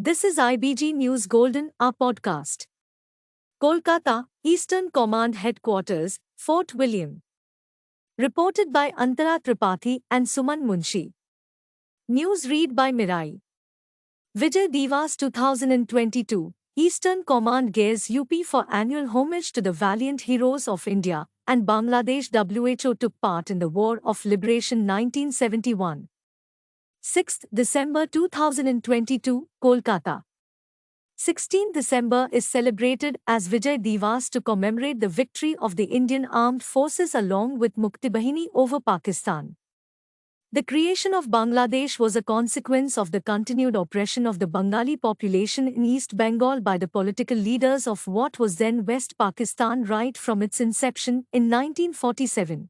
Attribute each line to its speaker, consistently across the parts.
Speaker 1: This is IBG News Golden Hour podcast. Kolkata, Eastern Command Headquarters, Fort William. Reported by Antara Tripathi and Suman Munshi. News read by Mirai. Vijay Diwas 2022. Eastern Command gives UP for annual homage to the valiant heroes of India, and Bangladesh WHO took part in the War of Liberation 1971. 6th December 2022, Kolkata. 16th December is celebrated as Vijay Diwas to commemorate the victory of the Indian Armed Forces along with Mukti Bahini over Pakistan. The creation of Bangladesh was a consequence of the continued oppression of the Bengali population in East Bengal by the political leaders of what was then West Pakistan right from its inception in 1947.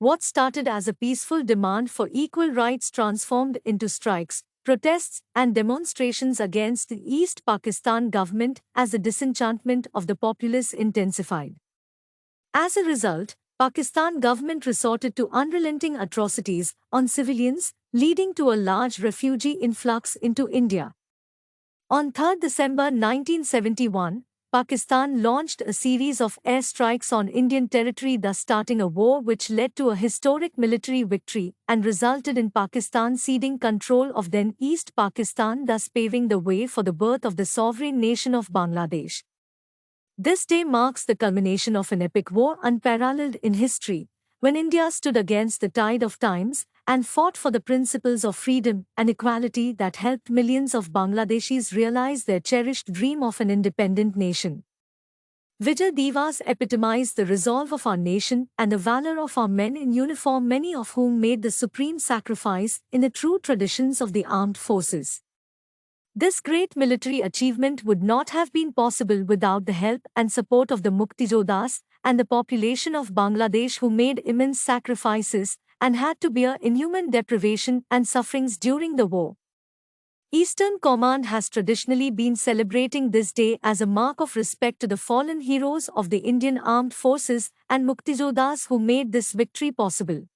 Speaker 1: What started as a peaceful demand for equal rights transformed into strikes, protests, and demonstrations against the East Pakistan government as the disenchantment of the populace intensified. As a result, Pakistan government resorted to unrelenting atrocities on civilians, leading to a large refugee influx into India. On 3 December 1971, Pakistan launched a series of airstrikes on Indian territory, thus starting a war which led to a historic military victory and resulted in Pakistan ceding control of then East Pakistan, thus paving the way for the birth of the sovereign nation of Bangladesh. This day marks the culmination of an epic war unparalleled in history, when India stood against the tide of times and fought for the principles of freedom and equality that helped millions of Bangladeshis realize their cherished dream of an independent nation. Vijay Diwas epitomized the resolve of our nation and the valor of our men in uniform, many of whom made the supreme sacrifice in the true traditions of the armed forces. This great military achievement would not have been possible without the help and support of the Muktijoddhas and the population of Bangladesh, who made immense sacrifices and had to bear inhuman deprivation and sufferings during the war. Eastern Command has traditionally been celebrating this day as a mark of respect to the fallen heroes of the Indian Armed Forces and Muktijoddhas who made this victory possible.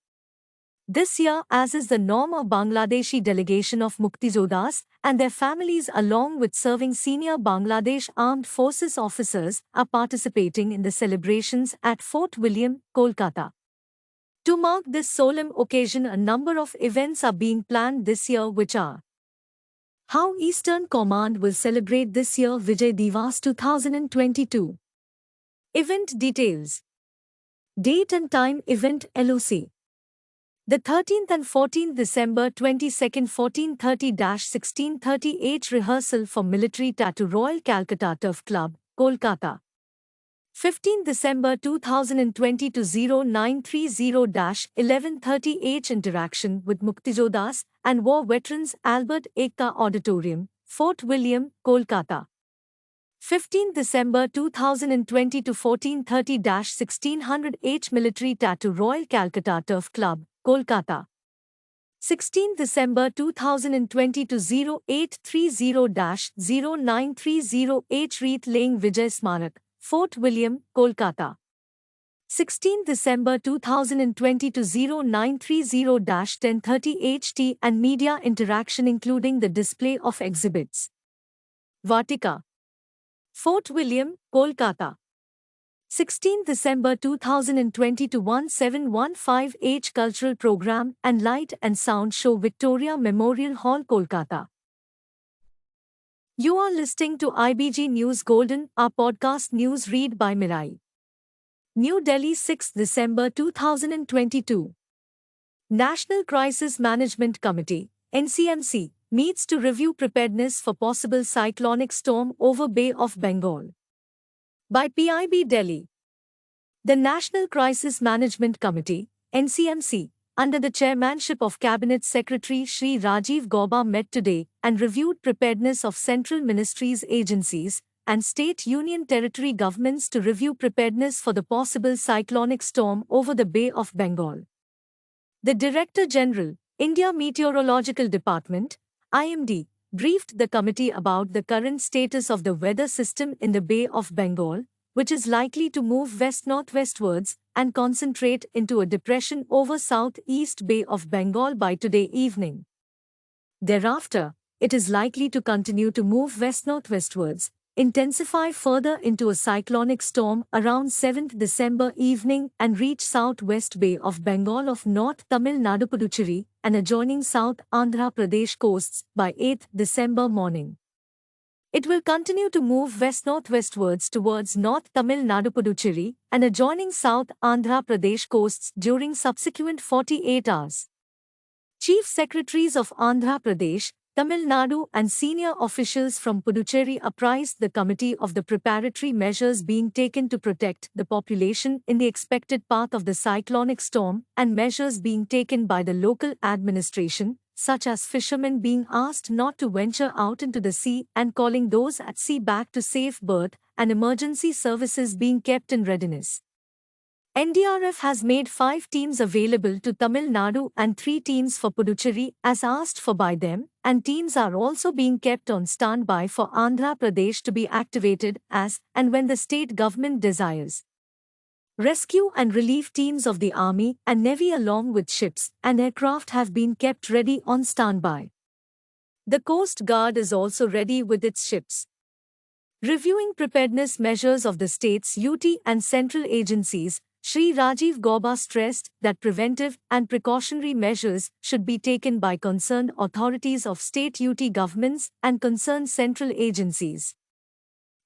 Speaker 1: This year, as is the norm, a Bangladeshi delegation of Muktijoddhas and their families along with serving senior Bangladesh Armed Forces officers are participating in the celebrations at Fort William, Kolkata. To mark this solemn occasion, a number of events are being planned this year, which are: how Eastern Command will celebrate this year Vijay Diwas 2022. Event details. Date and time. Event LOC. The 13th and 14th December 22nd 1430-1638 rehearsal for military tattoo Royal Calcutta Turf Club, Kolkata. 15th December 2020 to 0930-1130H interaction with Muktijoddhas and war veterans, Albert Ekta Auditorium, Fort William, Kolkata. 15th December 2020 to 1430-1600H military tattoo Royal Calcutta Turf Club, Kolkata. 16th December 2020 to 0830-0930H wreath laying Vijay Smarak, Fort William, Kolkata. 16th December 2020 to 0930-1030HT and media interaction including the display of exhibits. Vatika. Fort William, Kolkata. 16th December 2020 to 1715H Cultural Program and Light and Sound Show Victoria Memorial Hall, Kolkata. You are listening to IBG News Golden, our podcast. News read by Mirai. New Delhi, 6th December 2022. National Crisis Management Committee, NCMC, meets to review preparedness for possible cyclonic storm over Bay of Bengal. By PIB Delhi. The National Crisis Management Committee, NCMC, under the chairmanship of Cabinet Secretary Shri Rajiv Gauba, met today and reviewed preparedness of central ministries, agencies, and state union territory governments to review preparedness for the possible cyclonic storm over the Bay of Bengal. The Director General, India Meteorological Department, IMD, briefed the committee about the current status of the weather system in the Bay of Bengal, which is likely to move west-northwestwards and concentrate into a depression over southeast Bay of Bengal by today evening. Thereafter, it is likely to continue to move west-northwestwards, intensify further into a cyclonic storm around 7th December evening and reach southwest Bay of Bengal of North Tamil Nadu Puducherry and adjoining South Andhra Pradesh coasts by 8th December morning. It will continue to move west-northwestwards towards North Tamil Nadu Puducherry and adjoining South Andhra Pradesh coasts during subsequent 48 hours. Chief Secretaries of Andhra Pradesh, Tamil Nadu and senior officials from Puducherry apprised the committee of the preparatory measures being taken to protect the population in the expected path of the cyclonic storm and measures being taken by the local administration, such as fishermen being asked not to venture out into the sea and calling those at sea back to safe berth, and emergency services being kept in readiness. NDRF has made 5 teams available to Tamil Nadu and 3 teams for Puducherry as asked for by them, and teams are also being kept on standby for Andhra Pradesh to be activated as and when the state government desires. Rescue and relief teams of the Army and Navy along with ships and aircraft have been kept ready on standby. The Coast Guard is also ready with its ships. Reviewing preparedness measures of the state's UT and central agencies, Shri Rajiv Gauba stressed that preventive and precautionary measures should be taken by concerned authorities of state UT governments and concerned central agencies.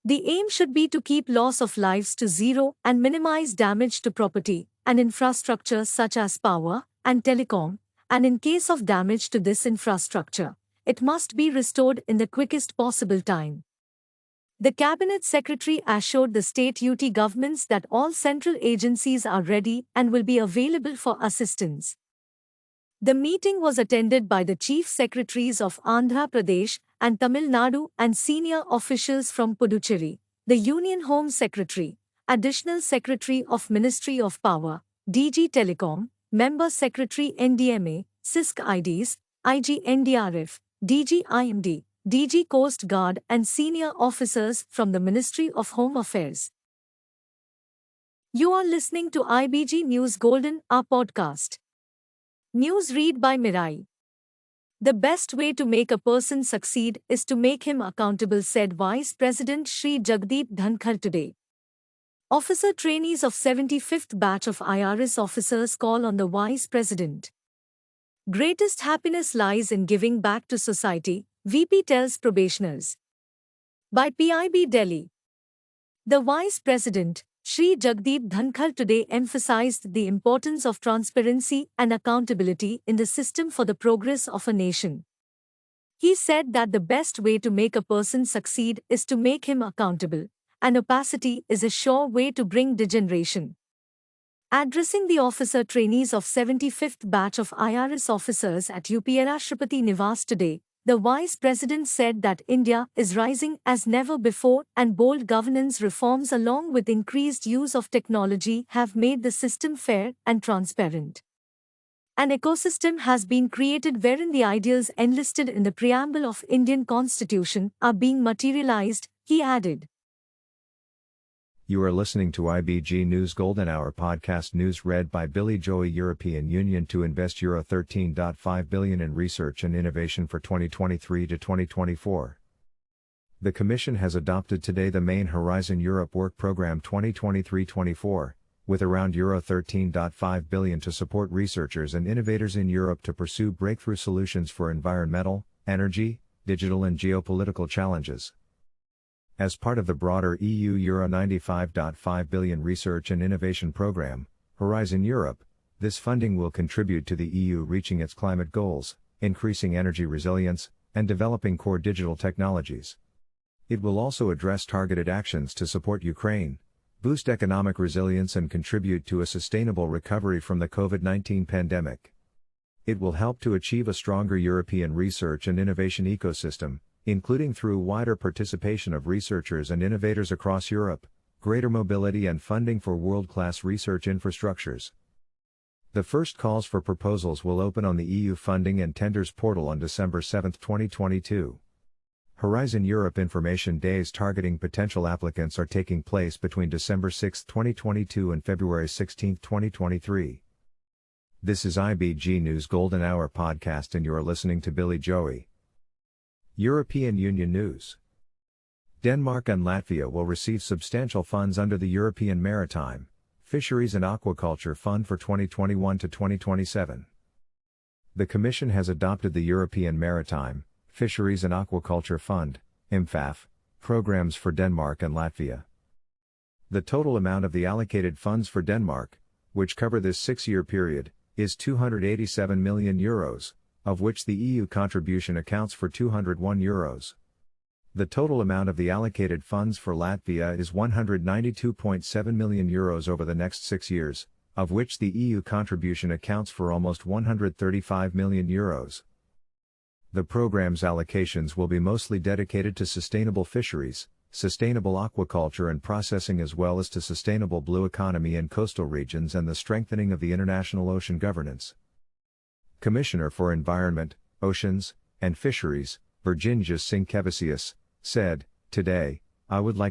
Speaker 1: The aim should be to keep loss of lives to zero and minimize damage to property and infrastructure such as power and telecom, and in case of damage to this infrastructure, it must be restored in the quickest possible time. The Cabinet Secretary assured the state UT governments that all central agencies are ready and will be available for assistance. The meeting was attended by the Chief Secretaries of Andhra Pradesh and Tamil Nadu and senior officials from Puducherry, the Union Home Secretary, Additional Secretary of Ministry of Power, DG Telecom, Member Secretary NDMA, CISC IDs, IG NDRF, DG IMD, DG Coast Guard and senior officers from the Ministry of Home Affairs. You are listening to IBG News Golden Hour podcast. News read by Mirai. The best way to make a person succeed is to make him accountable, said Vice President Shri Jagdeep Dhankar today. Officer trainees of 75th batch of IRS officers call on the Vice President. Greatest happiness lies in giving back to society, VP tells probationers. By PIB Delhi. The Vice President, Shri Jagdeep Dhankar today emphasized the importance of transparency and accountability in the system for the progress of a nation. He said that the best way to make a person succeed is to make him accountable, and opacity is a sure way to bring degeneration. Addressing the officer trainees of 75th batch of IRS officers at Rashtrapati Niwas today, the Vice President said that India is rising as never before and bold governance reforms along with increased use of technology have made the system fair and transparent. An ecosystem has been created wherein the ideals enlisted in the preamble of Indian Constitution are being materialized, he added.
Speaker 2: You are listening to IBG News Golden Hour podcast news read by Billy Joey. European Union to invest Euro 13.5 billion in research and innovation for 2023 to 2024. The Commission has adopted today the main Horizon Europe Work Programme 2023-24, with around Euro 13.5 billion to support researchers and innovators in Europe to pursue breakthrough solutions for environmental, energy, digital and geopolitical challenges. As part of the broader EU Euro 95.5 billion research and innovation program, Horizon Europe, this funding will contribute to the EU reaching its climate goals, increasing energy resilience, and developing core digital technologies. It will also address targeted actions to support Ukraine, boost economic resilience and contribute to a sustainable recovery from the COVID-19 pandemic. It will help to achieve a stronger European research and innovation ecosystem, including through wider participation of researchers and innovators across Europe, greater mobility and funding for world-class research infrastructures. The first calls for proposals will open on the EU Funding and Tenders portal on December 7, 2022. Horizon Europe Information Days targeting potential applicants are taking place between December 6, 2022 and February 16, 2023. This is IBG News Golden Hour podcast and you are listening to Billy Joey. European Union news. Denmark and Latvia will receive substantial funds under the European Maritime, Fisheries and Aquaculture Fund for 2021 to 2027. The Commission has adopted the European Maritime, Fisheries and Aquaculture Fund, (IMFAF), programs for Denmark and Latvia. The total amount of the allocated funds for Denmark, which cover this 6-year period, is €287 million, of which the EU contribution accounts for €201. The total amount of the allocated funds for Latvia is €192.7 million over the next 6 years, of which the EU contribution accounts for almost €135 million. The program's allocations will be mostly dedicated to sustainable fisheries, sustainable aquaculture and processing, as well as to sustainable blue economy in coastal regions and the strengthening of the international ocean governance. Commissioner for Environment, Oceans, and Fisheries, Virginijus Sinkevicius, said, "Today, I would like